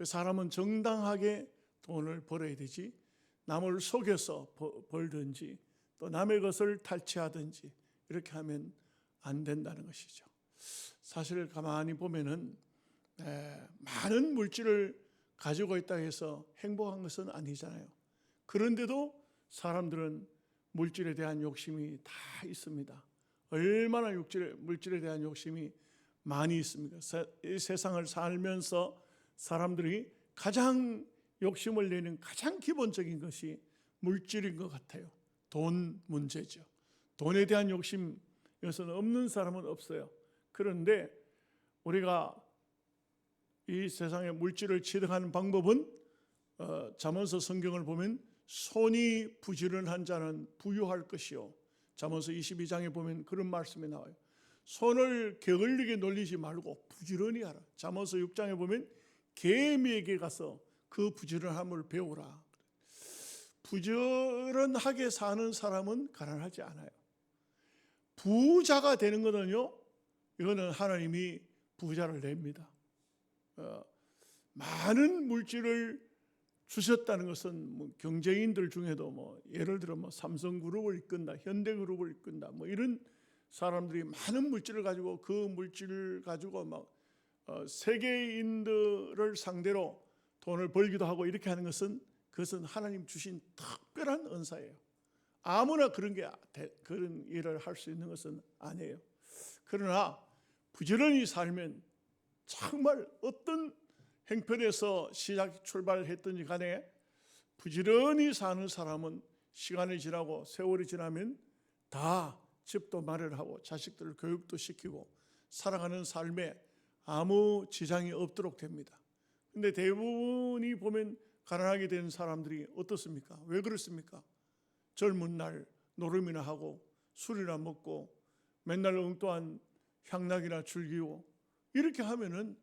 사람은 정당하게 돈을 벌어야 되지 남을 속여서 벌든지 또 남의 것을 탈취하든지 이렇게 하면 안 된다는 것이죠. 사실 가만히 보면은 많은 물질을 가지고 있다고 해서 행복한 것은 아니잖아요. 그런데도 사람들은 물질에 대한 욕심이 다 있습니다. 얼마나 물질에 대한 욕심이 많이 있습니까? 이 세상을 살면서 사람들이 가장 욕심을 내는 가장 기본적인 것이 물질인 것 같아요. 돈 문제죠. 돈에 대한 욕심, 이것은 없는 사람은 없어요. 그런데 우리가 이 세상의 물질을 취득하는 방법은 잠언서 성경을 보면 손이 부지런한 자는 부유할 것이요. 잠언서 22장에 보면 그런 말씀이 나와요. 손을 게을리게 놀리지 말고 부지런히 하라. 잠언서 6장에 보면 개미에게 가서 그 부지런함을 배우라. 부지런하게 사는 사람은 가난하지 않아요. 부자가 되는 것은요, 이거는 하나님이 부자를 냅니다. 많은 물질을 주셨다는 것은 경제인들 중에도 예를 들어 삼성그룹을 이끈다, 현대그룹을 이끈다, 이런 사람들이 많은 물질을 가지고 그 물질을 가지고 세계인들을 상대로 돈을 벌기도 하고 이렇게 하는 것은 그것은 하나님 주신 특별한 은사예요. 아무나 그런 일을 할 수 있는 것은 아니에요. 그러나 부지런히 살면 정말 어떤 행편에서 출발했든지 간에 부지런히 사는 사람은 시간이 지나고 세월이 지나면 다 집도 마련하고 자식들을 교육도 시키고 살아가는 삶에 아무 지장이 없도록 됩니다. 그런데 대부분이 보면 가난하게 된 사람들이 어떻습니까? 왜 그렇습니까? 젊은 날 노름이나 하고 술이나 먹고 맨날 엉뚱한 향락이나 즐기고 이렇게 하면은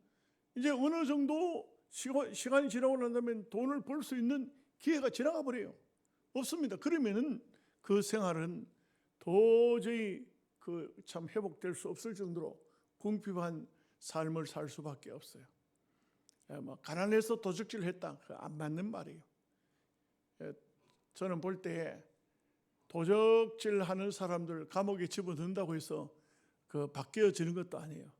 이제 어느 정도 시간이 지나고 난 다음에 돈을 벌 수 있는 기회가 지나가 버려요. 없습니다. 그러면은 그 생활은 도저히 참 회복될 수 없을 정도로 궁핍한 삶을 살 수밖에 없어요. 가난해서 도적질을 했다. 안 맞는 말이에요. 저는 볼 때 도적질하는 사람들 감옥에 집어넣는다고 해서 바뀌어지는 것도 아니에요.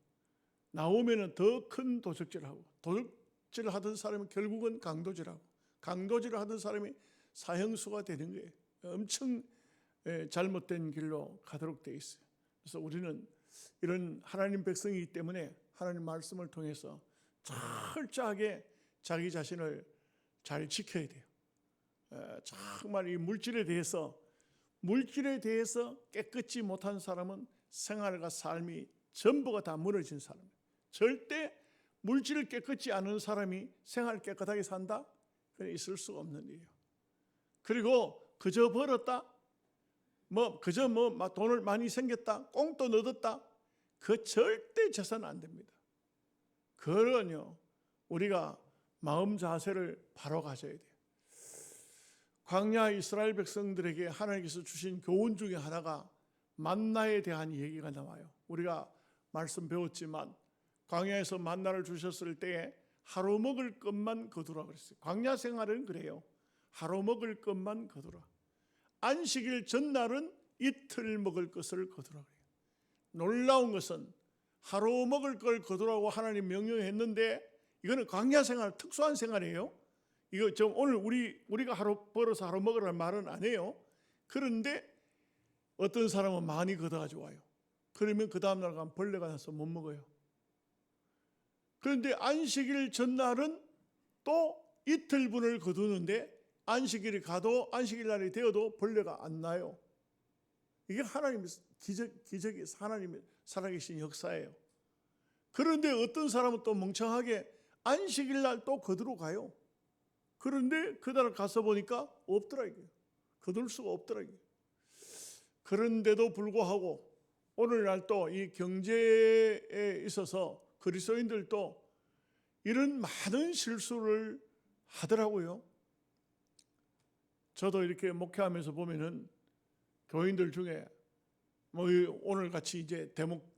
나오면은 더 큰 도적질을 하고, 도적질을 하던 사람은 결국은 강도질하고, 강도질을 하던 사람이 사형수가 되는 거예요. 엄청 잘못된 길로 가도록 되어 있어요. 그래서 우리는 이런 하나님 백성이기 때문에 하나님 말씀을 통해서 철저하게 자기 자신을 잘 지켜야 돼요. 정말 이 물질에 대해서 깨끗이 못한 사람은 생활과 삶이 전부가 다 무너진 사람이에요. 절대 물질을 깨끗이 아는 사람이 생활을 깨끗하게 산다? 그건 있을 수가 없는 일이에요. 그리고 그저 벌었다? 그저 돈을 많이 생겼다? 꽁돈 얻었다? 그 절대 재산은 안 됩니다. 그러니요, 우리가 마음 자세를 바로 가져야 돼요. 광야 이스라엘 백성들에게 하나님께서 주신 교훈 중에 하나가 만나에 대한 얘기가 나와요. 우리가 말씀 배웠지만 광야에서 만나를 주셨을 때에 하루 먹을 것만 거두라 그랬어요. 광야 생활은 그래요. 하루 먹을 것만 거두라. 안식일 전날은 이틀 먹을 것을 거두라 그래요. 놀라운 것은 하루 먹을 걸 거두라고 하나님 명령했는데 이거는 광야 생활, 특수한 생활이에요. 이거 오늘 우리가 하루 벌어서 하루 먹으라는 말은 아니에요. 그런데 어떤 사람은 많이 걷어가지고 와요. 그러면 그 다음날 가면 벌레가 나서 못 먹어요. 그런데 안식일 전날은 또 이틀분을 거두는데 안식일이 가도 안식일 날이 되어도 벌레가 안 나요. 이게 하나님의 기적이 하나님의 살아계신 역사예요. 그런데 어떤 사람은 또 멍청하게 안식일 날 또 거두러 가요. 그런데 그날 가서 보니까 없더라 이게. 거둘 수가 없더라 이게. 그런데도 불구하고 오늘날 또 이 경제에 있어서 그리스도인들도 이런 많은 실수를 하더라고요. 저도 이렇게 목회하면서 보면은 교인들 중에 오늘 같이 이제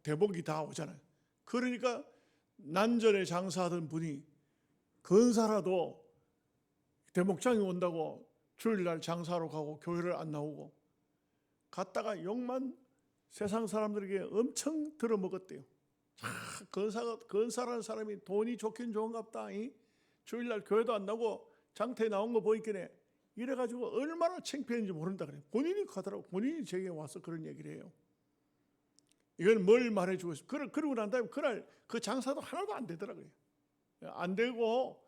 대목이 다 오잖아요. 그러니까 난전에 장사하던 분이 근사라도 대목장이 온다고 주일날 장사하러 가고 교회를 안 나오고 갔다가 욕만 세상 사람들에게 엄청 들어먹었대요. 근사라는 사람이 돈이 좋긴 좋은갑다. 주일날 교회도 안 나오고 장터에 나온 거 보이겠네. 이래가지고 얼마나 창피했는지 모른다 그래요. 본인이 가더라고. 본인이 제게 와서 그런 얘기를 해요. 이건 뭘 말해주고 있어요. 그러고 난 다음에 그날 그 장사도 하나도 안 되더라고요. 안 되고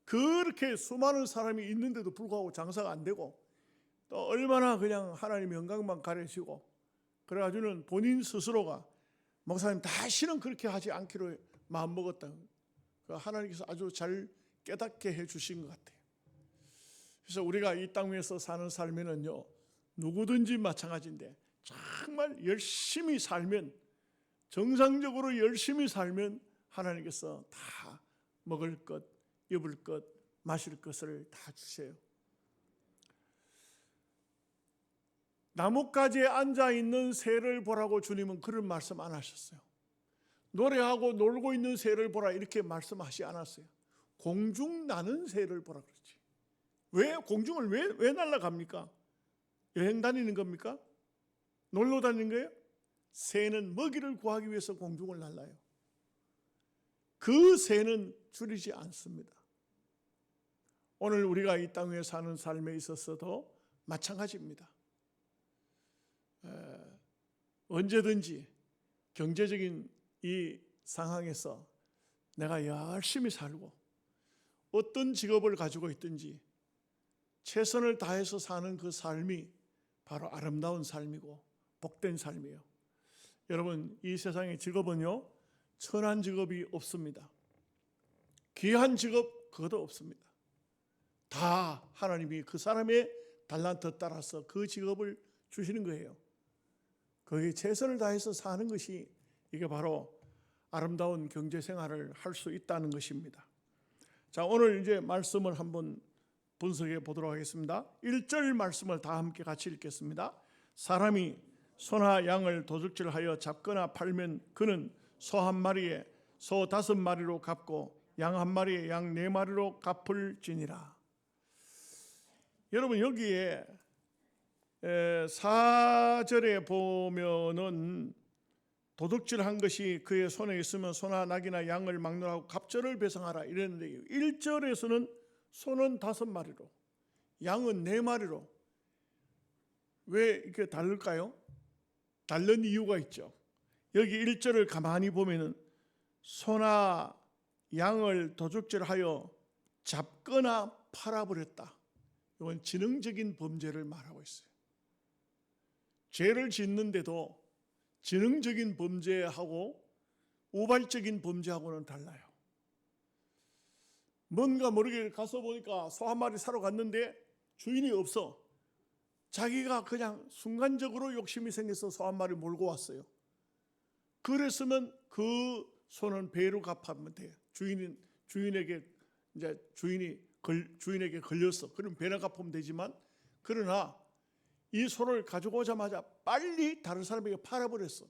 그렇게 수많은 사람이 있는데도 불구하고 장사가 안 되고 또 얼마나 그냥 하나님 영광만 가려시고 그래가지고는 본인 스스로가 목사님 다시는 그렇게 하지 않기로 마음먹었다. 하나님께서 아주 잘 깨닫게 해주신 것 같아요. 그래서 우리가 이 땅 위에서 사는 삶에는요, 누구든지 마찬가지인데 정말 열심히 살면, 정상적으로 열심히 살면 하나님께서 다 먹을 것, 입을 것, 마실 것을 다 주세요. 나뭇가지에 앉아있는 새를 보라고 주님은 그런 말씀 안 하셨어요. 노래하고 놀고 있는 새를 보라 이렇게 말씀하지 않았어요. 공중 나는 새를 보라 그러지. 왜 공중을 왜 날아갑니까? 여행 다니는 겁니까? 놀러 다니는 거예요? 새는 먹이를 구하기 위해서 공중을 날아요. 그 새는 줄이지 않습니다. 오늘 우리가 이 땅 위에 사는 삶에 있어서도 마찬가지입니다. 언제든지 경제적인 이 상황에서 내가 열심히 살고 어떤 직업을 가지고 있든지 최선을 다해서 사는 그 삶이 바로 아름다운 삶이고 복된 삶이에요. 여러분, 이 세상의 직업은요, 천한 직업이 없습니다. 귀한 직업 그것도 없습니다. 다 하나님이 그 사람의 달란트 따라서 그 직업을 주시는 거예요. 거기에 최선을 다해서 사는 것이 이게 바로 아름다운 경제 생활을 할 수 있다는 것입니다. 자, 오늘 이제 말씀을 한번 분석해 보도록 하겠습니다. 1절 말씀을 다 함께 같이 읽겠습니다. 사람이 소나 양을 도둑질하여 잡거나 팔면 그는 소 한 마리에 소 5마리로 갚고 양 한 마리에 양 4마리로 갚을지니라. 여러분, 여기에 4절에 보면은 도둑질한 것이 그의 손에 있으면 소나 낙이나 양을 막론하고 갑절을 배상하라 이랬는데 1절에서는 소는 5마리로 양은 4마리로 왜 이렇게 다를까요? 다른 이유가 있죠. 여기 1절을 가만히 보면은 소나 양을 도둑질하여 잡거나 팔아버렸다. 이건 지능적인 범죄를 말하고 있어요. 죄를 짓는데도 지능적인 범죄하고 우발적인 범죄하고는 달라요. 뭔가 모르게 가서 보니까 소 한 마리 사러 갔는데 주인이 없어. 자기가 그냥 순간적으로 욕심이 생겨서 소 한 마리 몰고 왔어요. 그랬으면 그 소는 배로 갚으면 돼요. 주인에게 걸렸어. 그럼 배나 갚으면 되지만, 그러나 이 소를 가지고 오자마자 빨리 다른 사람에게 팔아버렸어.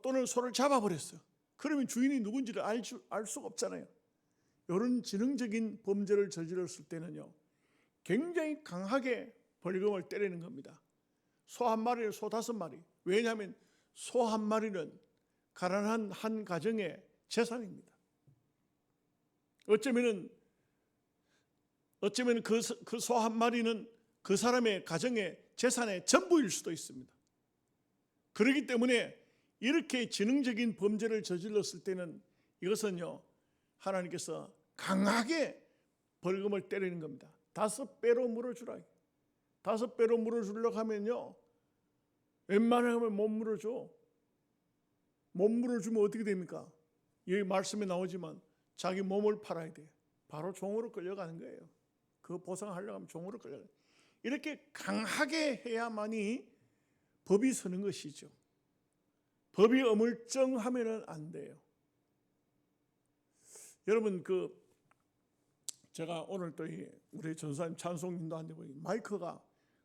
또는 소를 잡아버렸어요. 그러면 주인이 누군지를 알 수가 없잖아요. 이런 지능적인 범죄를 저질렀을 때는요, 굉장히 강하게 벌금을 때리는 겁니다. 소 한 마리를 소 5마리. 왜냐하면 소 한 마리는 가난한 한 가정의 재산입니다. 어쩌면 그 소 한 마리는 그 사람의 가정의 재산의 전부일 수도 있습니다. 그렇기 때문에 이렇게 지능적인 범죄를 저질렀을 때는 이것은요, 하나님께서 강하게 벌금을 때리는 겁니다. 5배로 물어주라. 5배로 물어주려고 하면요, 웬만하면 못 물어줘. 못 물어주면 어떻게 됩니까? 여기 말씀에 나오지만 자기 몸을 팔아야 돼. 바로 종으로 끌려가는 거예요. 그 보상하려고 하면 종으로 끌려가는 거예요. 이렇게 강하게 해야만이 법이 서는 것이죠. 법이 어물쩡하면은 안 돼요. 여러분, 제가 오늘 또 우리 전사님 찬송인도 안 되고 마이크가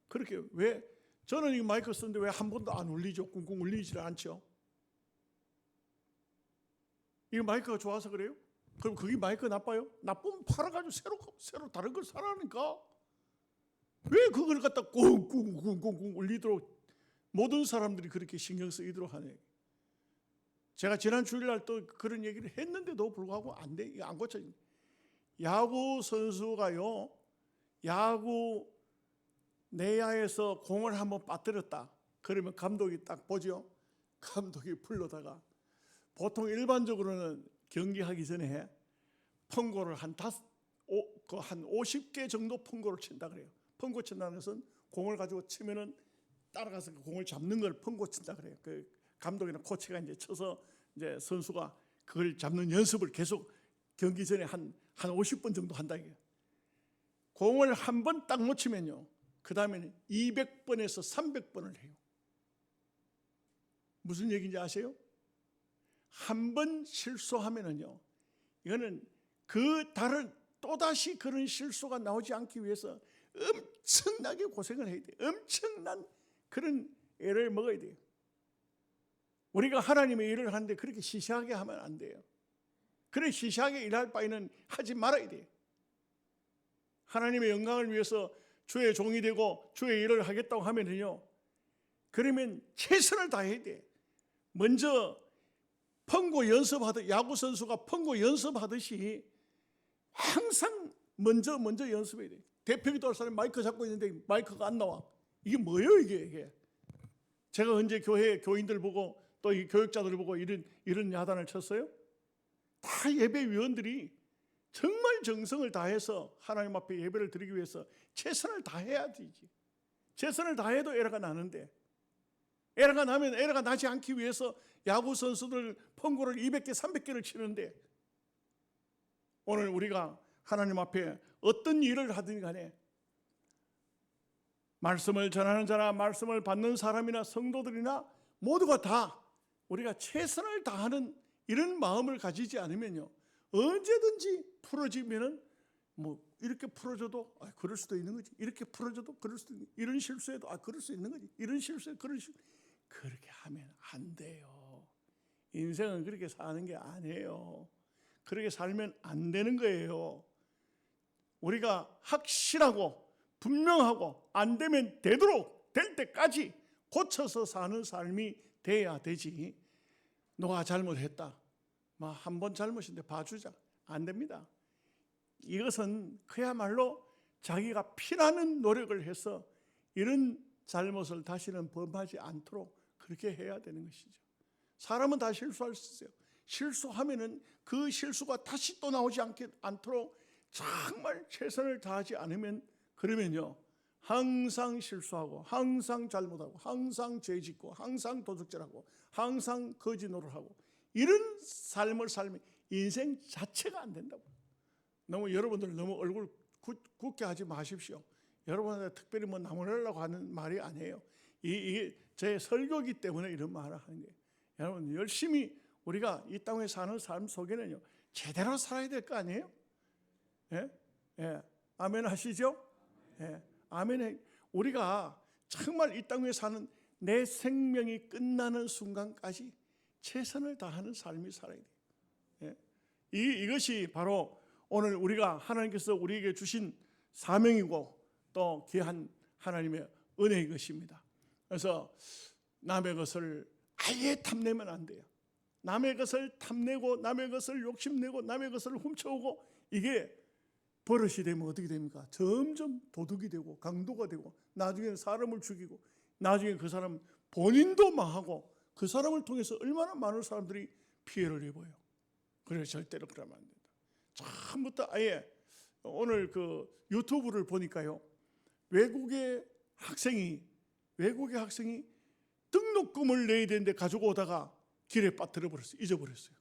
그렇게 왜 저는 이 마이크 쓰는데 왜 한 번도 안 울리죠? 꿍꿍 울리질 않죠? 이 마이크가 좋아서 그래요? 그럼 그게 마이크 나빠요? 나쁘면 팔아가지고 새로 다른 걸 사라니까. 왜 그걸 갖다 꽁꽁꽁꽁 울리도록 모든 사람들이 그렇게 신경 쓰이도록 하네. 제가 지난 주일날 또 그런 얘기를 했는데도 불구하고 안 돼. 이거 안 고쳐진다. 야구 선수가요, 야구 내야에서 공을 한번 빠뜨렸다. 그러면 감독이 딱 보죠. 감독이 불러다가 보통 일반적으로는 경기하기 전에 펑고를 한 50개 정도 펑고를 친다 그래요. 펑고 친다는 것은 공을 가지고 치면은 따라가서 그 공을 잡는 걸 펑고 친다 그래요. 그 감독이나 코치가 이제 쳐서 이제 선수가 그걸 잡는 연습을 계속 경기 전에 한 50번 정도 한다 이게. 공을 한 번 딱 놓치면요, 그 다음에는 200번에서 300번을 해요. 무슨 얘기인지 아세요? 한 번 실수하면은요, 이거는 그 다른 또다시 그런 실수가 나오지 않기 위해서 엄청나게 고생을 해야 돼요. 엄청난 그런 애를 먹어야 돼요. 우리가 하나님의 일을 하는데 그렇게 시시하게 하면 안 돼요. 그래 시시하게 일할 바에는 하지 말아야 돼요. 하나님의 영광을 위해서 주의 종이 되고 주의 일을 하겠다고 하면은요, 그러면 최선을 다해야 돼. 먼저 펑고 연습하듯, 야구 선수가 펑고 연습하듯이 항상 먼저 연습해야 돼. 대표기도 할 사람이 마이크 잡고 있는데 마이크가 안 나와. 이게 뭐예요 이게? 제가 언제 교회 교인들 보고 또 이 교육자들 보고 이런 야단을 쳤어요? 다 예배위원들이 정말 정성을 다해서 하나님 앞에 예배를 드리기 위해서 최선을 다해야 되지. 최선을 다해도 에러가 나는데, 에러가 나면 에러가 나지 않기 위해서 야구 선수들 펑고를 200개 300개를 치는데, 오늘 우리가 하나님 앞에 어떤 일을 하든 간에 말씀을 전하는 자나 말씀을 받는 사람이나 성도들이나 모두가 다 우리가 최선을 다하는 이런 마음을 가지지 않으면요, 언제든지 풀어지면은 뭐 이렇게 풀어줘도 그럴 수도 있는 거지, 이렇게 풀어줘도 그럴 수도 있는, 이런 실수해도 그럴 수 있는 거지, 이런 실수해도 그럴 수, 그렇게 하면 안 돼요. 인생은 그렇게 사는 게 아니에요. 그렇게 살면 안 되는 거예요. 우리가 확실하고 분명하고 안 되면 되도록 될 때까지 고쳐서 사는 삶이 돼야 되지. 너가 잘못했다, 한 번 잘못인데 봐주자, 안 됩니다. 이것은 그야말로 자기가 피나는 노력을 해서 이런 잘못을 다시는 범하지 않도록 그렇게 해야 되는 것이죠. 사람은 다 실수할 수 있어요. 실수하면은 그 실수가 다시 또 나오지 않도록 정말 최선을 다하지 않으면, 그러면요, 항상 실수하고 항상 잘못하고 항상 죄짓고 항상 도둑질하고 항상 거짓 노릇하고 이런 삶을 살면 인생 자체가 안 된다고. 여러분들 너무 얼굴 굳게 하지 마십시오. 여러분한테 특별히 나무라려고 하는 말이 아니에요. 이게 제 설교기 때문에 이런 말을 하는 거예요. 여러분 열심히 우리가 이 땅에 사는 삶 속에는요, 제대로 살아야 될 거 아니에요? 예? 예. 아멘 하시죠? 예. 아멘. 우리가 정말 이 땅에 사는 내 생명이 끝나는 순간까지 최선을 다하는 삶이 살아야 돼요. 예. 이것이 바로 오늘 우리가 하나님께서 우리에게 주신 사명이고 또 귀한 하나님의 은혜인 것입니다. 그래서 남의 것을 아예 탐내면 안 돼요. 남의 것을 탐내고 남의 것을 욕심내고 남의 것을 훔쳐오고 이게 버릇이 되면 어떻게 됩니까? 점점 도둑이 되고 강도가 되고 나중에는 사람을 죽이고 나중에 그 사람 본인도 망하고 그 사람을 통해서 얼마나 많은 사람들이 피해를 입어요. 그래서 절대로 그러면 안 된다. 처음부터 아예 오늘 그 유튜브를 보니까요, 외국의 학생이 등록금을 내야 되는데 가지고 오다가 길에 빠뜨려 버렸어요. 잊어버렸어요.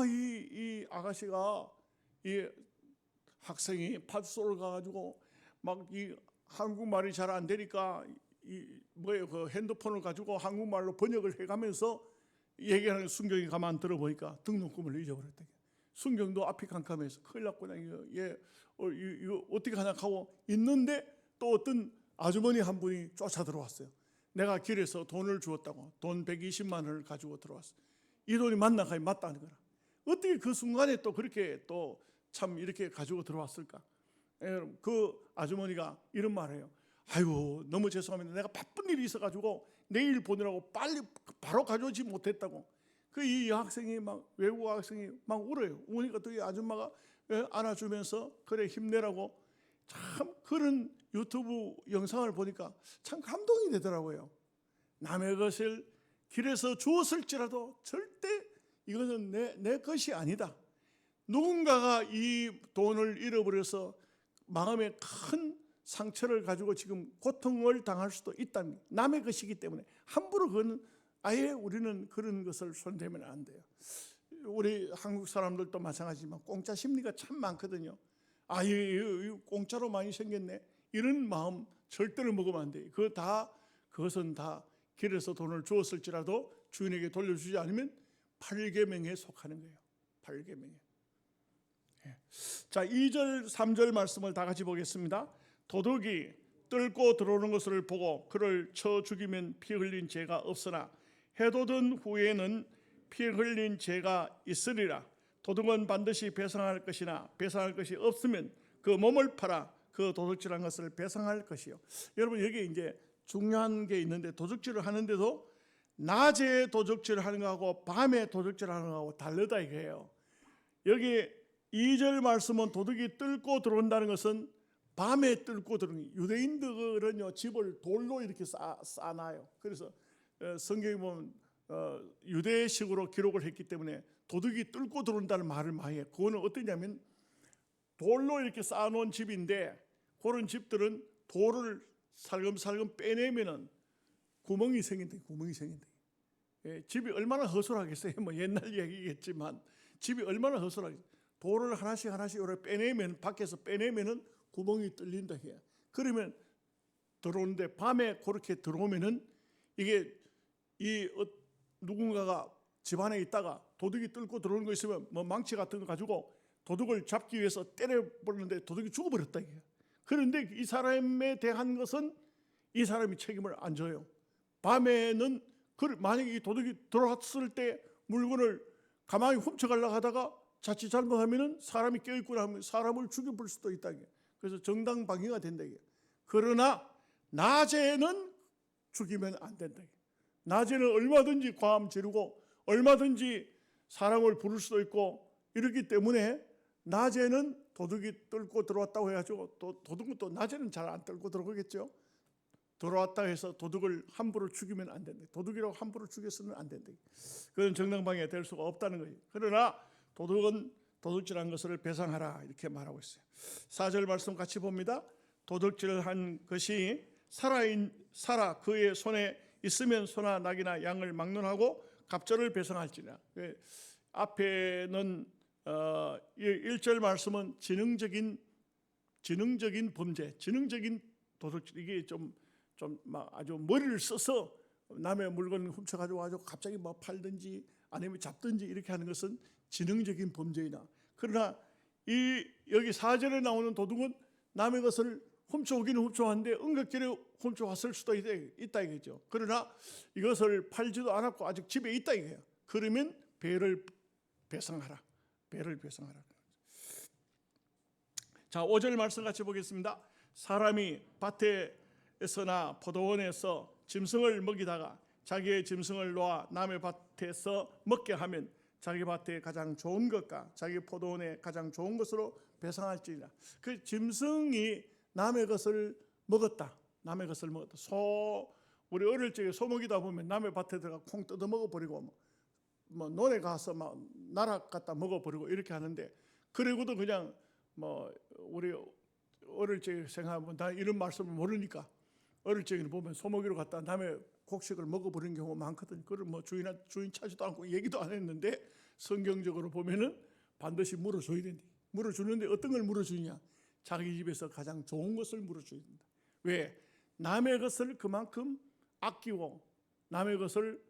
이 아가씨가 이 학생이 파주소를 가가지고 막 이 한국말이 잘 안 되니까 그 핸드폰을 가지고 한국말로 번역을 해가면서 얘기하는 순경이 가만 들어보니까 등록금을 잊어버렸다. 순경도 앞이 캄캄해서 큰일 났구나. 이거 어떻게 하나 하고 있는데 또 어떤 아주머니 한 분이 쫓아 들어왔어요. 내가 길에서 돈을 주었다고 돈 120만 원을 가지고 들어왔어. 이 돈이 맞나? 맞다는 거라. 어떻게 그 순간에 또 그렇게 또 참 이렇게 가지고 들어왔을까? 그 아주머니가 이런 말해요. 아이고 너무 죄송합니다. 내가 바쁜 일이 있어가지고 내일 보내라고 빨리 바로 가져오지 못했다고. 그 이 여학생이 막 외국 학생이 막 울어요. 우니까 또 이 아줌마가 안아주면서 그래 힘내라고. 참 그런 유튜브 영상을 보니까 참 감동이 되더라고요. 남의 것을 길에서 주었을지라도 절대 이것은 내 것이 아니다. 누군가가 이 돈을 잃어버려서 마음에 큰 상처를 가지고 지금 고통을 당할 수도 있다는 게 남의 것이기 때문에 함부로 그건 아예 우리는 그런 것을 손대면 안 돼요. 우리 한국 사람들도 마찬가지지만 공짜 심리가 참 많거든요. 아, 이 공짜로 많이 생겼네. 이런 마음 절대로 먹으면 안 돼요. 그것은 다 길에서 돈을 주었을지라도 주인에게 돌려주지 않으면 8계명에 속하는 거예요. 8계명에. 자, 2절 3절 말씀을 다 같이 보겠습니다. 도둑이 뚫고 들어오는 것을 보고 그를 쳐 죽이면 피 흘린 죄가 없으나 해돋은 후에는 피 흘린 죄가 있으리라. 도둑은 반드시 배상할 것이나 배상할 것이 없으면 그 몸을 팔아 그 도둑질한 것을 배상할 것이요. 여러분 여기 이제 중요한 게 있는데 도둑질을 하는데도 낮에 도둑질을 하는 거하고 밤에 도둑질을 하는 거하고 다르다 이거예요. 여기 2절 말씀은 도둑이 뚫고 들어온다는 것은 밤에 뚫고 들어오는 거예요. 유대인들은요 집을 돌로 이렇게 쌓아놔요. 그래서 성경에 보면 유대식으로 기록을 했기 때문에 도둑이 뚫고 들어온다는 말을 많이 해요. 그거는 어떠냐면 돌로 이렇게 쌓아놓은 집인데 그런 집들은 돌을 살금살금 빼내면은 구멍이 생긴다. 구멍이 생긴다. 집이 얼마나 허술하겠어요. 뭐 옛날 얘기겠지만 집이 얼마나 허술하겠어요. 돌을 하나씩 이렇게 빼내면 밖에서 빼내면은 구멍이 뚫린다 해요. 그러면 들어오는데 밤에 그렇게 들어오면은 이게 누군가가 집 안에 있다가 도둑이 뚫고 들어오는 거 있으면 뭐 망치 같은 거 가지고 도둑을 잡기 위해서 때려버리는데 도둑이 죽어버렸다 이게. 그런데 이 사람에 대한 것은 이 사람이 책임을 안 져요. 밤에는 만약에 이 도둑이 들어왔을 때 물건을 가만히 훔쳐가려고 하다가 자칫 잘못하면은 사람이 깨어있구나 하면 사람을 죽여볼 수도 있다 이게. 그래서 정당방위가 된다 이게. 그러나 낮에는 죽이면 안 된다 이게. 낮에는 얼마든지 과음 지르고 얼마든지 사람을 부를 수도 있고 이렇기 때문에 낮에는 도둑이 뚫고 들어왔다고 해가지고 또 도둑은 또 낮에는 잘 안 뚫고 들어오겠죠. 들어왔다 해서 도둑을 함부로 죽이면 안 된다. 도둑이라고 함부로 죽였으면 안 된다. 그건 정당방위가 될 수가 없다는 거예요. 그러나 도둑은 도둑질한 것을 배상하라 이렇게 말하고 있어요. 4절 말씀 같이 봅니다. 도둑질한 것이 살아 그의 손에 있으면 소나 낙이나 양을 막론하고 갑절을 배상할지라. 앞에는 1절 말씀은 지능적인 범죄, 지능적인 도둑질. 이게 좀 막 아주 머리를 써서 남의 물건을 훔쳐가지고 갑자기 뭐 팔든지 아니면 잡든지 이렇게 하는 것은 지능적인 범죄이나. 그러나 여기 4절에 나오는 도둑은 남의 것을 훔쳐오기는 훔쳐왔는데 은각결에 훔쳐왔을 수도 있다 이거죠. 그러나 이것을 팔지도 않았고 아직 집에 있다 이거예요. 그러면 배를 배상하라. 배를 배상하라. 자, 5절 말씀 같이 보겠습니다. 사람이 밭에서나 포도원에서 짐승을 먹이다가 자기의 짐승을 놓아 남의 밭에서 먹게 하면 자기 밭에 가장 좋은 것과 자기 포도원에 가장 좋은 것으로 배상할지니라. 그 짐승이 남의 것을 먹었다. 남의 것을 먹었다. 우리 어릴 적에 소 먹이다 보면 남의 밭에 들어가 콩 뜯어 먹어버리고 뭐 논에 가서 막 나락 갖다 먹어버리고 이렇게 하는데, 그리고도 그냥 뭐 우리 어릴 적에 생각하면 나 이런 말씀을 모르니까 어릴 적에는 보면 소 먹이로 갔다 남의 곡식을 먹어버리는 경우가 많거든요. 그걸 뭐 주인 차지도 않고 얘기도 안 했는데 성경적으로 보면은 반드시 물어줘야 된다. 물어주는데 어떤 걸 물어주냐? 자기 집에서 가장 좋은 것을 물어줘야 된다. 왜? 남의 것을 그만큼 아끼고 남의 것을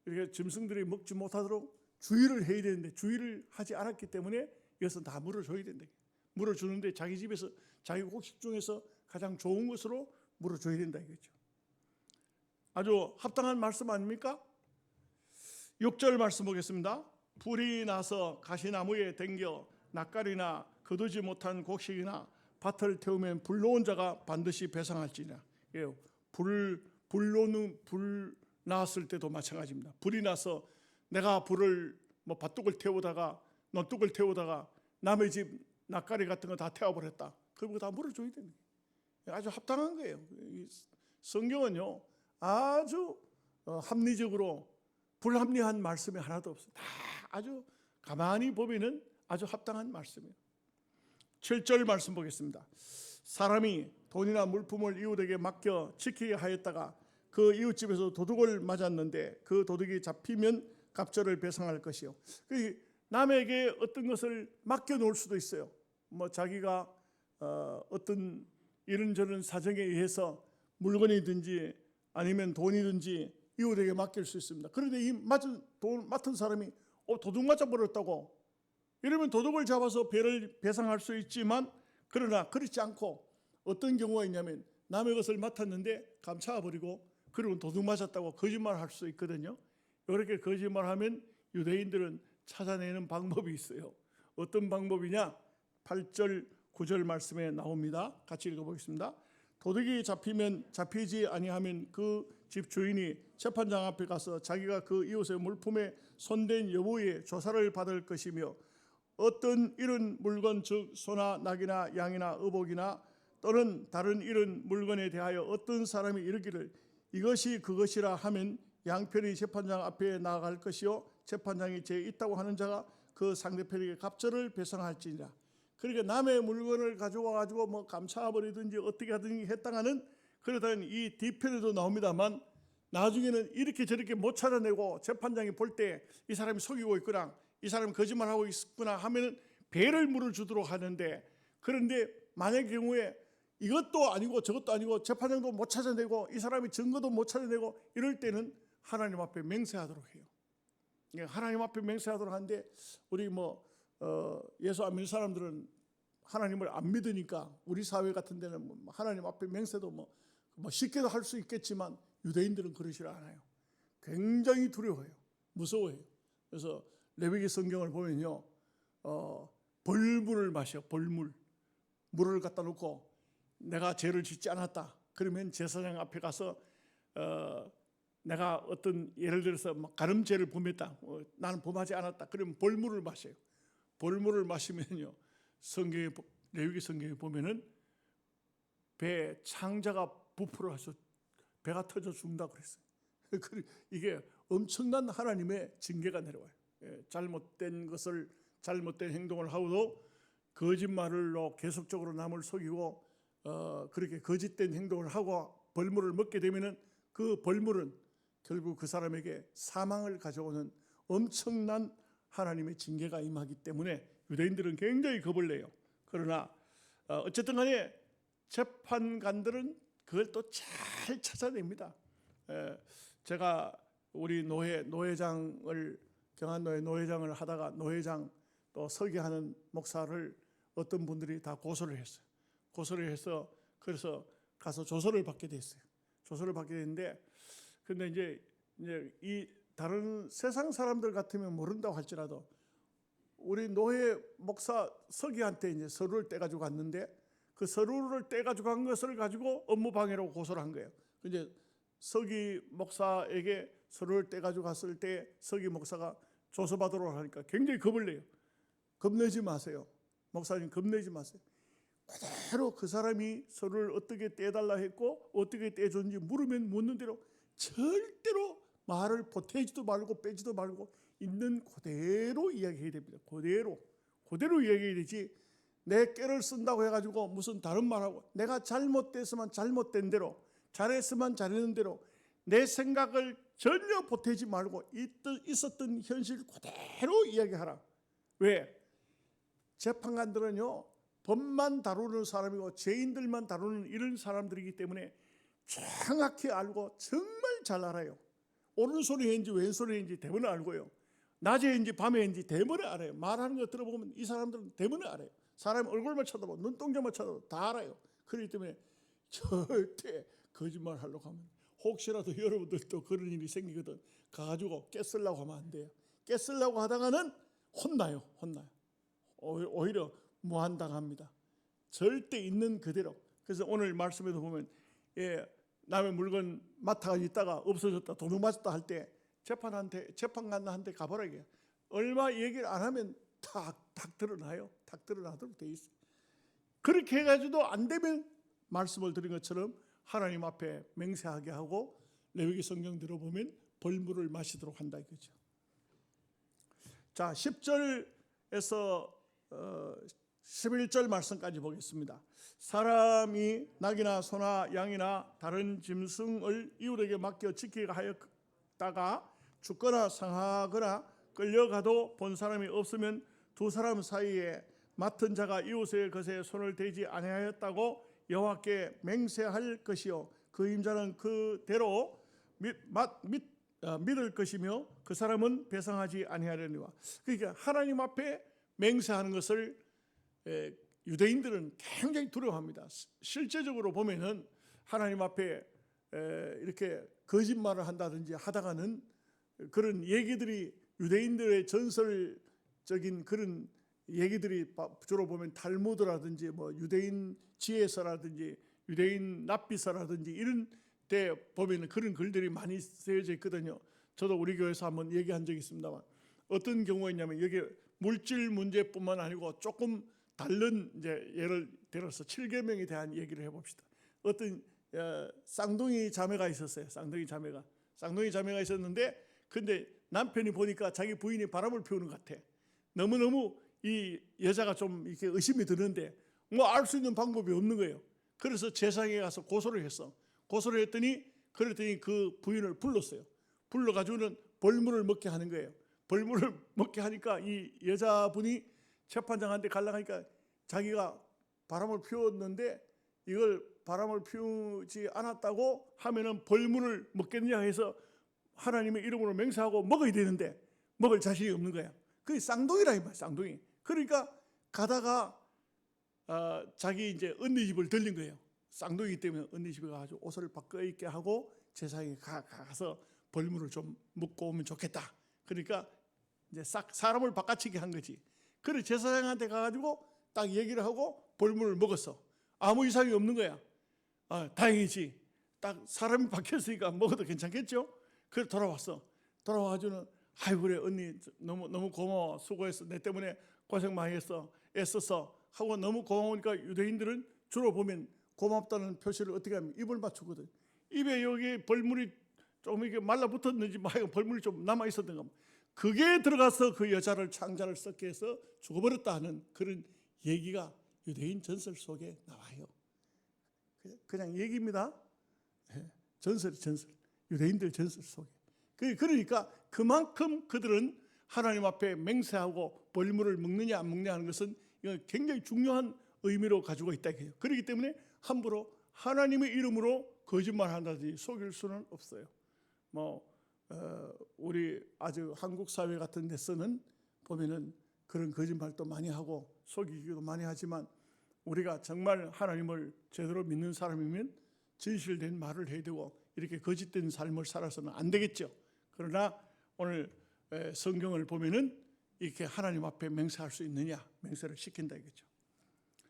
이렇게 짐승들이 먹지 못하도록 주의를 해야 되는데 주의를 하지 않았기 때문에 이것은 다 물어줘야 된다. 물어주는데 자기 집에서 자기 곡식 중에서 가장 좋은 것으로 물어줘야 된다 이거죠. 아주 합당한 말씀 아닙니까? 6절 말씀 보겠습니다. 불이 나서 가시나무에 댕겨 낯가리나 거두지 못한 곡식이나 밭을 태우면 불놓은 자가 반드시 배상할지니라. 불 났을 때도 마찬가지입니다. 불이 나서 내가 불을 밭둑을 태우다가 넛둑을 태우다가 남의 집 낯가리 같은 거 다 태워버렸다. 그리고 다 물어줘야 됩니다. 아주 합당한 거예요. 성경은요 아주 합리적으로 불합리한 말씀이 하나도 없어요. 다 아주 가만히 보면은 아주 합당한 말씀이에요. 7절 말씀 보겠습니다. 사람이 돈이나 물품을 이웃에게 맡겨 지키게 하였다가 그 이웃집에서 도둑을 맞았는데 그 도둑이 잡히면 갑절을 배상할 것이요. 남에게 어떤 것을 맡겨 놓을 수도 있어요. 자기가 어떤 이런저런 사정에 의해서 물건이든지 아니면 돈이든지 이웃에게 맡길 수 있습니다. 그런데 이 맡은 사람이 도둑 맞아버렸다고 이러면 도둑을 잡아서 배를 배상할 수 있지만, 그러나 그렇지 않고 어떤 경우가 있냐면 남의 것을 맡았는데 감싸버리고 그리고 도둑 맞았다고 거짓말할 수 있거든요. 이렇게 거짓말하면 유대인들은 찾아내는 방법이 있어요. 어떤 방법이냐? 8절 9절 말씀에 나옵니다. 같이 읽어보겠습니다. 도둑이 잡히면 잡히지 아니하면 그 집 주인이 재판장 앞에 가서 자기가 그 이웃의 물품에 손댄 여부에 조사를 받을 것이며, 어떤 이런 물건 즉 소나 낙이나 양이나 의복이나 또는 다른 이런 물건에 대하여 어떤 사람이 이르기를 이것이 그것이라 하면 양편이 재판장 앞에 나아갈 것이요 재판장이 죄 있다고 하는 자가 그 상대편에게 갑절을 배상할지니라. 그러니까 남의 물건을 가져와가지고 감싸버리든지 어떻게 하든지 했다가는, 그러다는 이 뒤편에도 나옵니다만 나중에는 이렇게 저렇게 못 찾아내고 재판장이 볼 때 이 사람이 속이고 있구나, 이 사람이 거짓말하고 있구나 하면은 배를 물어주도록 하는데, 그런데 만약의 경우에 이것도 아니고 저것도 아니고 재판장도 못 찾아내고 이 사람이 증거도 못 찾아내고 이럴 때는 하나님 앞에 맹세하도록 해요. 하나님 앞에 맹세하도록 하는데, 우리 예수 안 믿는 사람들은 하나님을 안 믿으니까 우리 사회 같은 데는 하나님 앞에 맹세도 쉽게도 할 수 있겠지만 유대인들은 그러지 않아요. 굉장히 두려워해요. 무서워해요. 그래서 레위기 성경을 보면요, 벌물을 마셔. 벌물. 물을 갖다 놓고 내가 죄를 짓지 않았다. 그러면 제사장 앞에 가서 내가 어떤 예를 들어서 가늠죄를 범했다. 나는 범하지 않았다. 그러면 벌물을 마셔요. 벌물을 마시면요, 레위기 성경에 보면은 배 창자가 부풀어서 배가 터져 죽는다 그랬어요. 이게 엄청난 하나님의 징계가 내려와요. 잘못된 행동을 하고도 거짓말로 계속적으로 남을 속이고 그렇게 거짓된 행동을 하고 벌물을 먹게 되면은 그 벌물은 결국 그 사람에게 사망을 가져오는 엄청난 하나님의 징계가 임하기 때문에 유대인들은 굉장히 겁을 내요. 그러나 어쨌든 간에 재판관들은 그걸 또 잘 찾아냅니다. 제가 우리 노회장을 경안노회 노회장을 하다가 노회장 또 서기하는 목사를 어떤 분들이 다 고소를 했어요. 고소를 해서 그래서 가서 조서를 받게 됐어요. 조서를 받게 됐는데, 근데 이제 이 다른 세상 사람들 같으면 모른다고 할지라도 우리 노회 목사 서기한테 이제 서류를 떼가지고 갔는데, 그 서류를 떼가지고 간 것을 가지고 업무방해로 고소를 한 거예요. 이제 서기 목사에게 서류를 떼가지고 갔을 때 서기 목사가 조서받으러 하니까 굉장히 겁을 내요. 겁내지 마세요. 목사님 겁내지 마세요. 그대로 그 사람이 서류를 어떻게 떼달라 했고 어떻게 떼줬는지 물으면 묻는 대로 절대로 말을 보태지도 말고 빼지도 말고 있는 그대로 이야기해야 됩니다. 그대로 이야기해야 되지, 내 꾀를 쓴다고 해가지고 무슨 다른 말하고 내가 잘못됐으면 잘못된 대로, 잘했으면 잘했는 대로 내 생각을 전혀 보태지 말고 있었던 현실 그대로 이야기하라. 왜? 재판관들은요 법만 다루는 사람이고 죄인들만 다루는 이런 사람들이기 때문에 정확히 알고 정말 잘 알아요. 오른손이 왼손이 대부분 알고요, 낮에인지 밤에인지 대부분 알아요. 말하는 거 들어보면 이 사람들은 대부분 알아요. 사람 얼굴만 쳐다보고 눈동자만 쳐다보고 다 알아요. 그렇기 때문에 절대 거짓말 하려고 하면, 혹시라도 여러분들도 그런 일이 생기거든 가가지고 깨쓰려고 하면 안 돼요. 깼으려고 하다가는 혼나요. 오히려 무한당합니다. 절대 있는 그대로. 그래서 오늘 말씀에도 보면 남의 물건 맡아가지고 있다가 없어졌다, 도둑 맞았다 할 때 재판관한테 가보라 이게. 얼마 얘기를 안 하면 탁 드러나요. 탁 드러나도록 돼 있어요. 그렇게 해가지고도 안 되면 말씀을 드린 것처럼 하나님 앞에 맹세하게 하고 레위기 성경 들어보면 벌물을 마시도록 한다 이거죠. 자, 10절에서 11절 말씀까지 보겠습니다. 사람이 낙이나 소나 양이나 다른 짐승을 이웃에게 맡겨 지키게 하였다가 죽거나 상하거나 끌려가도 본 사람이 없으면 두 사람 사이에 맡은 자가 이웃의 것에 손을 대지 아니하였다고 여호와께 맹세할 것이요 그 임자는 그대로 믿을 것이며 그 사람은 배상하지 아니하려니와. 그러니까 하나님 앞에 맹세하는 것을 유대인들은 굉장히 두려워합니다. 실제적으로 보면은 하나님 앞에 이렇게 거짓말을 한다든지 하다가는 그런 얘기들이 유대인들의 전설적인 그런 얘기들이 주로 보면 탈무드라든지 뭐 유대인 지혜서라든지 유대인 납비서라든지 이런 때 보면 그런 글들이 많이 쓰여져 있거든요. 저도 우리 교회에서 한번 얘기한 적이 있습니다만 어떤 경우였냐면 여기 물질 문제뿐만 아니고 조금 다른 이제 예를 들어서 7계명에 대한 얘기를 해봅시다. 어떤 쌍둥이 자매가 있었어요. 쌍둥이 자매가 있었는데 근데 남편이 보니까 자기 부인이 바람을 피우는 것 같아. 너무너무 이 여자가 좀 이렇게 의심이 드는데 뭐 알 수 있는 방법이 없는 거예요. 그래서 재상에 가서 고소를 했어. 고소를 했더니 그랬더니 그 부인을 불렀어요. 불러가지고는 벌물을 먹게 하는 거예요. 벌물을 먹게 하니까 이 여자분이 재판장한테 가려고 하니까 자기가 바람을 피웠는데 이걸 바람을 피우지 않았다고 하면은 벌물을 먹겠냐 해서 하나님의 이름으로 맹세하고 먹어야 되는데 먹을 자신이 없는 거야. 그게 쌍둥이라 이 말이야. 쌍둥이. 그러니까 가다가 자기 이제 언니 집을 들린 거예요. 쌍둥이기 때문에 언니 집에 가서 옷을 바꿔 입게 하고 제사장에 가서 벌물을 좀 먹고 오면 좋겠다. 그러니까 이제 싹 사람을 바꿔치기 한 거지. 그래 제사장한테 가가지고 딱 얘기를 하고 벌물을 먹었어. 아무 이상이 없는 거야. 다행이지. 딱 사람이 바뀌었으니까 먹어도 괜찮겠죠? 그래 돌아왔어. 돌아와가지고는 아이고 그래 언니 너무 고마워. 수고했어. 내 때문에 고생 많이 했어. 애썼어. 하고 너무 고마우니까 유대인들은 주로 보면 고맙다는 표시를 어떻게 하면 입을 맞추거든. 입에 여기 벌물이 조금 이렇게 말라붙었는지 벌물이 좀 남아 있었던가. 그게 들어가서 그 여자를 창자를 썩게 해서 죽어버렸다 하는 그런 얘기가 유대인 전설 속에 나와요. 그냥 얘기입니다. 전설. 유대인들 전설 속에. 그러니까 그만큼 그들은 하나님 앞에 맹세하고 벌물을 먹느냐 안 먹느냐 하는 것은 굉장히 중요한 의미로 가지고 있다. 그렇기 때문에 함부로 하나님의 이름으로 거짓말한다든지 속일 수는 없어요. 우리 아주 한국 사회 같은 데서는 보면은 그런 거짓말도 많이 하고 속이기도 많이 하지만 우리가 정말 하나님을 제대로 믿는 사람이면 진실된 말을 해야 되고 이렇게 거짓된 삶을 살아서는 안 되겠죠. 그러나 오늘 성경을 보면은 이렇게 하나님 앞에 맹세할 수 있느냐, 맹세를 시킨다 이거죠.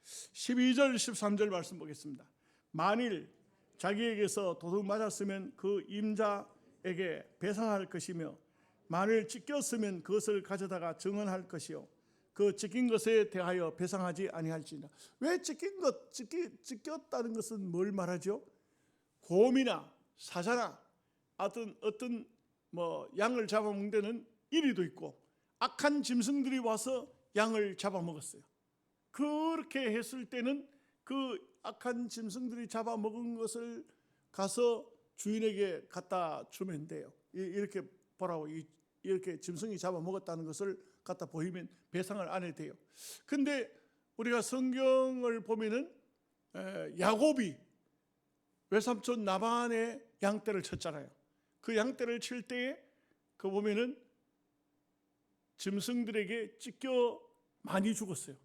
12절 13절 말씀 보겠습니다. 만일 자기에게서 도둑 맞았으면 그 임자에게 배상할 것이며 만일 찢겼으면 그것을 가져다가 증언할 것이요 그 찢긴 것에 대하여 배상하지 아니할지니라. 왜 찢겼다는 것은 뭘 말하죠? 곰이나 사자나 어떤 양을 잡아먹는 데는 이리도 있고 악한 짐승들이 와서 양을 잡아먹었어요. 그렇게 했을 때는 그 악한 짐승들이 잡아먹은 것을 가서 주인에게 갖다 주면 돼요. 이렇게 보라고 이렇게 짐승이 잡아먹었다는 것을 갖다 보이면 배상을 안 해도 돼요. 근데 우리가 성경을 보면은 야곱이 외삼촌 라반의 양떼를 쳤잖아요. 그 양떼를 칠 때에 그 보면은 짐승들에게 찢겨 많이 죽었어요.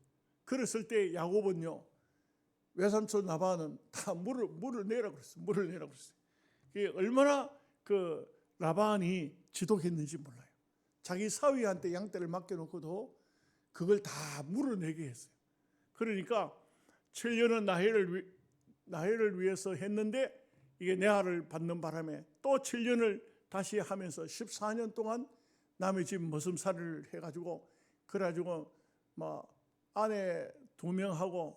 그랬을 때 야곱은요 외삼촌 라반은 다 물을 내라 그랬어요. 물을 내라 그랬어요. 그게 얼마나 그 라반이 지독했는지 몰라요. 자기 사위한테 양떼를 맡겨놓고도 그걸 다 물어내게 했어요. 그러니까 7년은 나헬을 위해서 했는데 이게 내하를 받는 바람에 또 7년을 다시 하면서 14년 동안 남의 집 머슴살이를 해가지고 그래가지고 아내 2명하고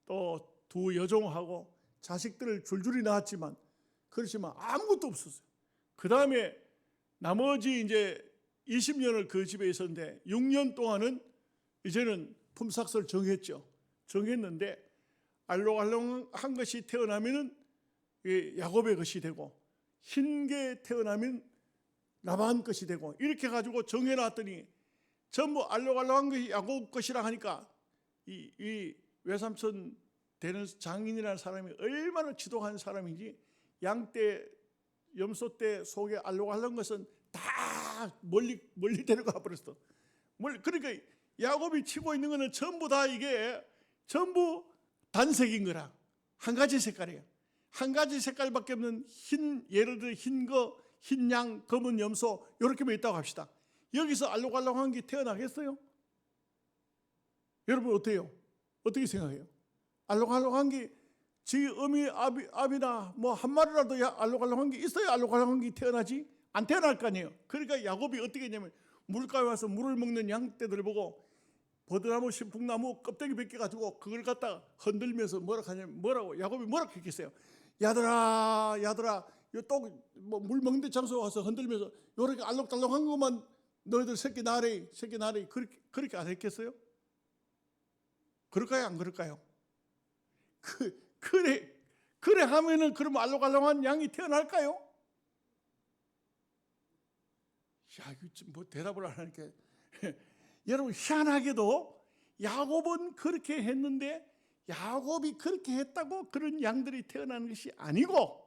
또 2 여종하고 자식들을 줄줄이 낳았지만 그렇지만 아무것도 없었어요. 그 다음에 나머지 이제 20년을 그 집에 있었는데 6년 동안은 이제는 품삯을 정했는데 알록알록한 것이 태어나면은 야곱의 것이 되고 흰 게 태어나면 라반 것이 되고 이렇게 가지고 정해놨더니 전부 알록알록한 것이 야곱 것이라 하니까 이 외삼촌 되는 장인이라는 사람이 얼마나 지독한 사람인지 양떼 염소떼 속에 알록알록한 것은 다 멀리 데려가 버렸어. 그러니까 야곱이 치고 있는 거는 전부 다 이게 전부 단색인 거라. 한 가지 색깔이에요. 한 가지 색깔밖에 없는 예를 들어 흰 양, 검은 염소 이렇게만 있다고 합시다. 여기서 알록알록한 게 태어나겠어요? 여러분 어때요? 어떻게 생각해요? 알록알록한 게 지 어미 아비나 한 마리라도 알록알록한 게 있어야 알록알록한 게 태어나지 안 태어날 거 아니에요. 그러니까 야곱이 어떻게 했냐면 물가에 와서 물을 먹는 양떼들 보고 버드나무 신풍나무 껍데기 벗겨가지고 그걸 갖다가 흔들면서 뭐라고 야곱이 뭐라고 했겠어요? 야들아 또 물 먹는 장소 와서 흔들면서 요렇게 알록달록한 것만 너희들 새끼 나래 그렇게 안 했겠어요? 그럴까요? 안 그럴까요? 그래 하면은 그럼 알록알록한 양이 태어날까요? 야, 이거 대답을 안 하니까 여러분 희한하게도 야곱은 그렇게 했는데 야곱이 그렇게 했다고 그런 양들이 태어나는 것이 아니고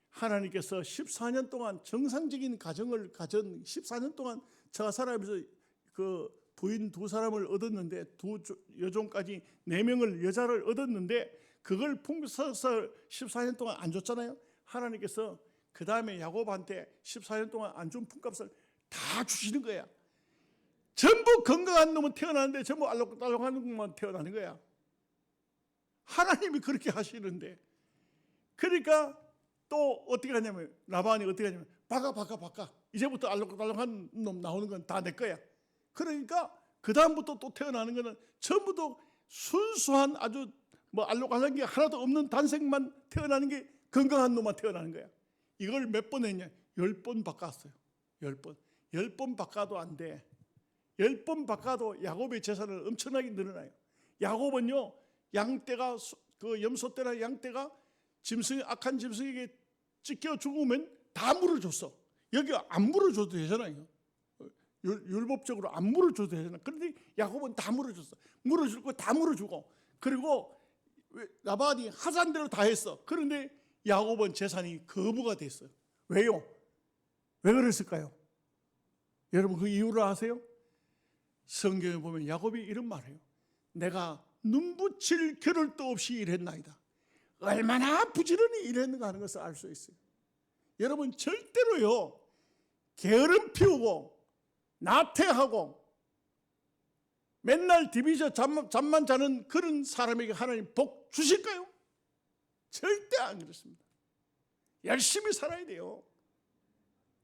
하나님께서 14년 동안 정상적인 가정을 가진 14년 동안 저 사람에서 그 부인 2사람을 얻었는데 2 여종까지 4명을 여자를 얻었는데 그걸 품삯을 14년 동안 안 줬잖아요. 하나님께서 그 다음에 야곱한테 14년 동안 안 준 품값을 다 주시는 거야. 전부 건강한 놈은 태어나는데 전부 알록달록한 놈만 태어나는 거야. 하나님이 그렇게 하시는데 그러니까 또 어떻게 하냐면 라반이 어떻게 하냐면 바꿔 이제부터 알록달록한 놈 나오는 건 다 내 거야. 그러니까 그 다음부터 또 태어나는 거는 전부 다 순수한 아주 알록달록한 게 하나도 없는 단색만 태어나는 게 건강한 놈만 태어나는 거야. 이걸 몇 번 했냐? 10번 바꿨어요. 10번. 10번 바꿔도 안 돼. 10번 바꿔도 야곱의 재산은 엄청나게 늘어나요. 야곱은요, 양떼가 그 염소떼나 양떼가 악한 짐승에게 찢겨 죽으면 다 물어줬어. 여기 안 물어줘도 되잖아요. 율법적으로 안 물어줘도 되잖아. 그런데 야곱은 다 물어줬어. 물어줄 거 다 물어주고 그리고 라반이 하자는 대로 다 했어. 그런데 야곱은 재산이 거부가 됐어요. 왜요? 왜 그랬을까요? 여러분 그 이유를 아세요? 성경에 보면 야곱이 이런 말을 해요. 내가 눈붙일 겨를도 없이 일했나이다. 얼마나 부지런히 일했는가 하는 것을 알 수 있어요. 여러분 절대로요 게으름 피우고 나태하고 맨날 디비저 잠만 자는 그런 사람에게 하나님 복 주실까요? 절대 안 그렇습니다. 열심히 살아야 돼요.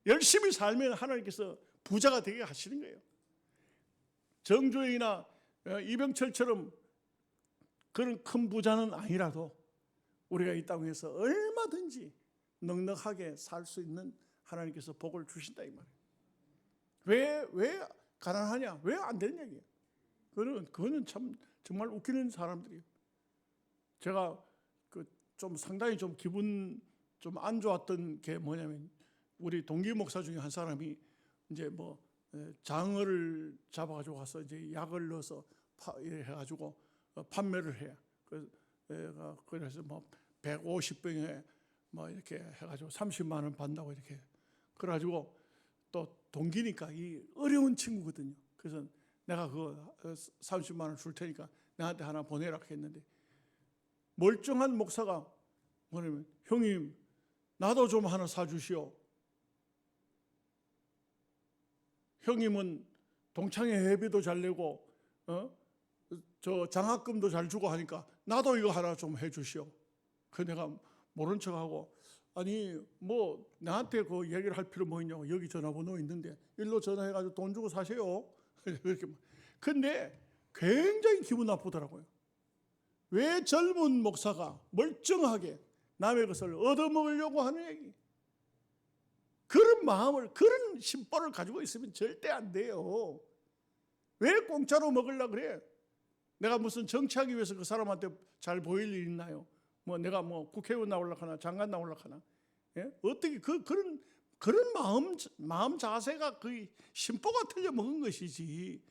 열심히 살면 하나님께서 부자가 되게 하시는 거예요. 정조영이나 이병철처럼 그런 큰 부자는 아니라도 우리가 이 땅에서 얼마든지 넉넉하게 살 수 있는 하나님께서 복을 주신다 이 말이에요. 왜 가난하냐? 왜 안 되는 얘기예요. 그거는 참 정말 웃기는 사람들이에요. 제가 좀 상당히 좀 기분 좀 안 좋았던 게 뭐냐면 우리 동기 목사 중에 한 사람이 이제 장어를 잡아가지고 가서 이제 약을 넣어서 해가지고 판매를 해요. 그래서 150병에 이렇게 해가지고 30만 원 받는다고 이렇게 그래가지고 또 동기니까 이 어려운 친구거든요. 그래서 내가 그거 30만 원 줄 테니까 나한테 하나 보내라 했는데 멀쩡한 목사가 뭐냐면 형님 나도 좀 하나 사주시오. 형님은 동창회 회비도 잘 내고 저 장학금도 잘 주고 하니까 나도 이거 하나 좀 해주시오. 그 내가 모른 척하고 아니 뭐 나한테 그 얘기를 할 필요 뭐 있냐고 여기 전화번호 있는데 일로 전화해가지고 돈 주고 사세요. 이렇게. 근데 굉장히 기분 나쁘더라고요. 왜 젊은 목사가 멀쩡하게 남의 것을 얻어먹으려고 하는 얘기. 그런 마음을 그런 심보를 가지고 있으면 절대 안 돼요. 왜 공짜로 먹으려고 그래? 내가 무슨 정치하기 위해서 그 사람한테 잘 보일 일 있나요? 뭐 내가 뭐 국회의원 나오려고 하나 장관 나오려고 하나? 예? 어떻게 그런 마음 자세가 거의 심보가 틀려 먹은 것이지.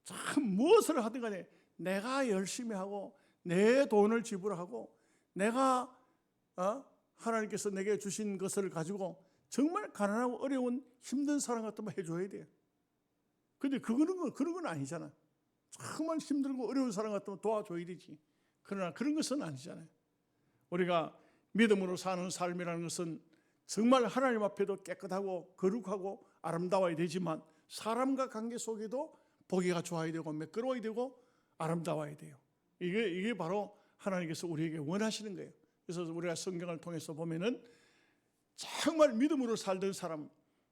참 무엇을 하든 간에 내가 열심히 하고 내 돈을 지불하고 내가 하나님께서 내게 주신 것을 가지고 정말 가난하고 어려운 힘든 사람 같으면 해줘야 돼요. 근데 그런 건 아니잖아. 정말 힘들고 어려운 사람 같으면 도와줘야 되지. 그러나 그런 것은 아니잖아요. 우리가 믿음으로 사는 삶이라는 것은 정말 하나님 앞에도 깨끗하고 거룩하고 아름다워야 되지만 사람과 관계 속에도 보기가 좋아야 되고 매끄러워야 되고 아름다워야 돼요. 이게 바로 하나님께서 우리에게 원하시는 거예요. 그래서 우리가 성경을 통해서 보면은 정말 믿음으로 살던 사람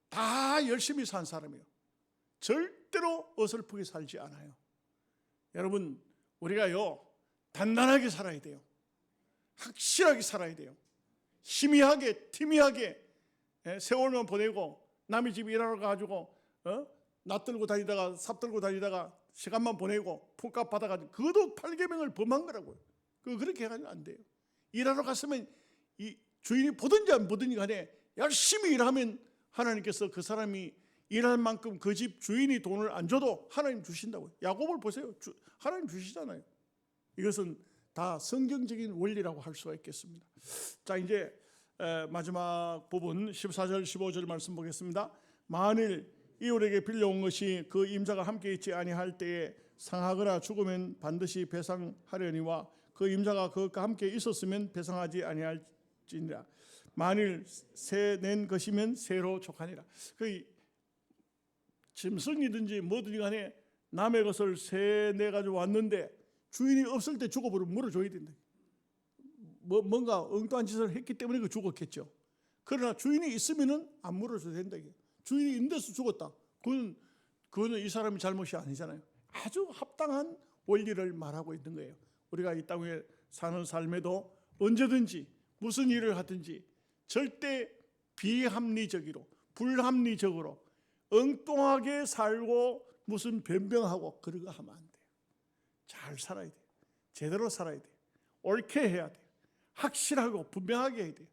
다 열심히 산 사람이에요. 절대로 어설프게 살지 않아요. 여러분 우리가요 단단하게 살아야 돼요. 확실하게 살아야 돼요. 희미하게 티미하게 세월만 보내고 남의 집 일하러 가지고 낯 들고 다니다가 삽 들고 다니다가 시간만 보내고 품값 받아가지고 그것도 8계명을 범한 거라고요. 그렇게 해가지고 안 돼요. 일하러 갔으면 이 주인이 보든지 안 보든지 간에 열심히 일하면 하나님께서 그 사람이 일할 만큼 그 집 주인이 돈을 안 줘도 하나님 주신다고요. 야곱을 보세요. 하나님 주시잖아요. 이것은 다 성경적인 원리라고 할 수가 있겠습니다. 자 이제 마지막 부분 14절 15절 말씀 보겠습니다. 만일 이웃에게 빌려온 것이 그 임자가 함께 있지 아니할 때에 상하거나 죽으면 반드시 배상하려니와 그 임자가 그것과 함께 있었으면 배상하지 아니할지니라. 만일 새 낸 것이면 새로 족하니라. 그 짐승이든지 뭐든지 간에 남의 것을 새 내가지고 왔는데 주인이 없을 때 죽어버리면 물어줘야 된다. 뭔가 엉뚱한 짓을 했기 때문에 그 죽었겠죠. 그러나 주인이 있으면은 안 물어줘도 된다. 주인이 있는 데서 죽었다. 그거는 이 사람이 잘못이 아니잖아요. 아주 합당한 원리를 말하고 있는 거예요. 우리가 이 땅에 사는 삶에도 언제든지 무슨 일을 하든지 절대 비합리적으로 불합리적으로 엉뚱하게 살고 무슨 변명하고 그런 거 하면 안 돼요. 잘 살아야 돼요. 제대로 살아야 돼요. 옳게 해야 돼요. 확실하고 분명하게 해야 돼요.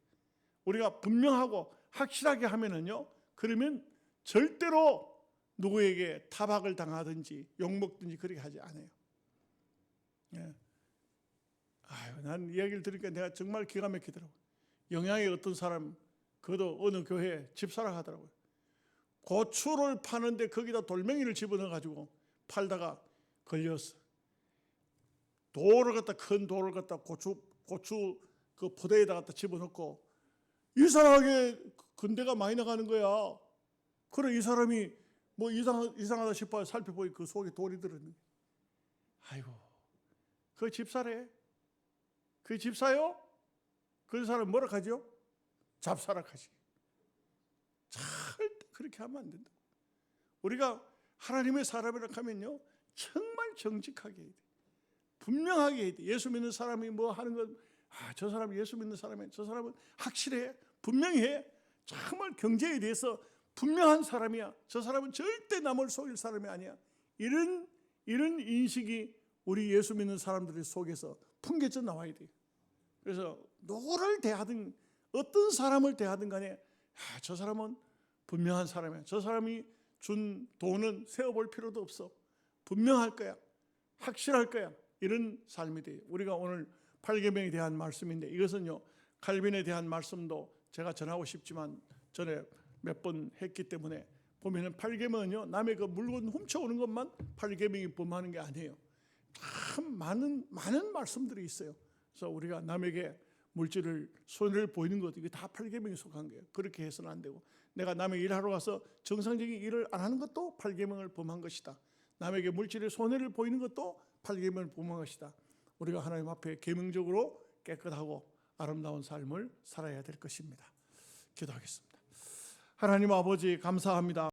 우리가 분명하고 확실하게 하면은요, 그러면 절대로 누구에게 타박을 당하든지 욕먹든지 그렇게 하지 않아요. 예. 난 이야기를 들으니까 내가 정말 기가 막히더라고요. 영양의 어떤 사람, 그것도 어느 교회에 집사라 하더라고요. 고추를 파는데 거기다 돌멩이를 집어넣어가지고 팔다가 걸렸어. 큰 돌을 갖다 고추 그 포대에다 갖다 집어넣고 이상하게 근대가 많이 나가는 거야. 그래 이 사람이 뭐 이상하다 싶어 살펴보니 그 속에 돌이 들었네. 아이고, 그 집사래. 그 집사요? 그 사람 뭐라 하죠? 잡사라 하지. 절대 그렇게 하면 안 된다. 우리가 하나님의 사람이라고 하면요, 정말 정직하게 해야 돼. 분명하게 해야 돼. 예수 믿는 사람이 뭐 하는 건, 저 사람이 예수 믿는 사람이야. 저 사람은 확실해. 분명히 해. 정말 경제에 대해서 분명한 사람이야. 저 사람은 절대 남을 속일 사람이 아니야. 이런 인식이 우리 예수 믿는 사람들의 속에서 풍겨져 나와야 돼요. 그래서 누구를 대하든 어떤 사람을 대하든 간에 저 사람은 분명한 사람이야. 저 사람이 준 돈은 세어볼 필요도 없어. 분명할 거야. 확실할 거야. 이런 삶이 돼요. 우리가 오늘 8계명에 대한 말씀인데 이것은요, 칼빈에 대한 말씀도 제가 전하고 싶지만 전에 몇 번 했기 때문에 보면은 8계명은요, 남의 그 물건 훔쳐오는 것만 8계명이 범하는 게 아니에요. 참 많은 말씀들이 있어요. 그래서 우리가 남에게 물질을 손해를 보이는 것, 이게 다 8계명에 속한 거예요. 그렇게 해서는 안 되고, 내가 남의 일하러 가서 정상적인 일을 안 하는 것도 8계명을 범한 것이다. 남에게 물질의 손해를 보이는 것도 8계명을 범한 것이다. 우리가 하나님 앞에 계명적으로 깨끗하고 아름다운 삶을 살아야 될 것입니다. 기도하겠습니다. 하나님 아버지 감사합니다.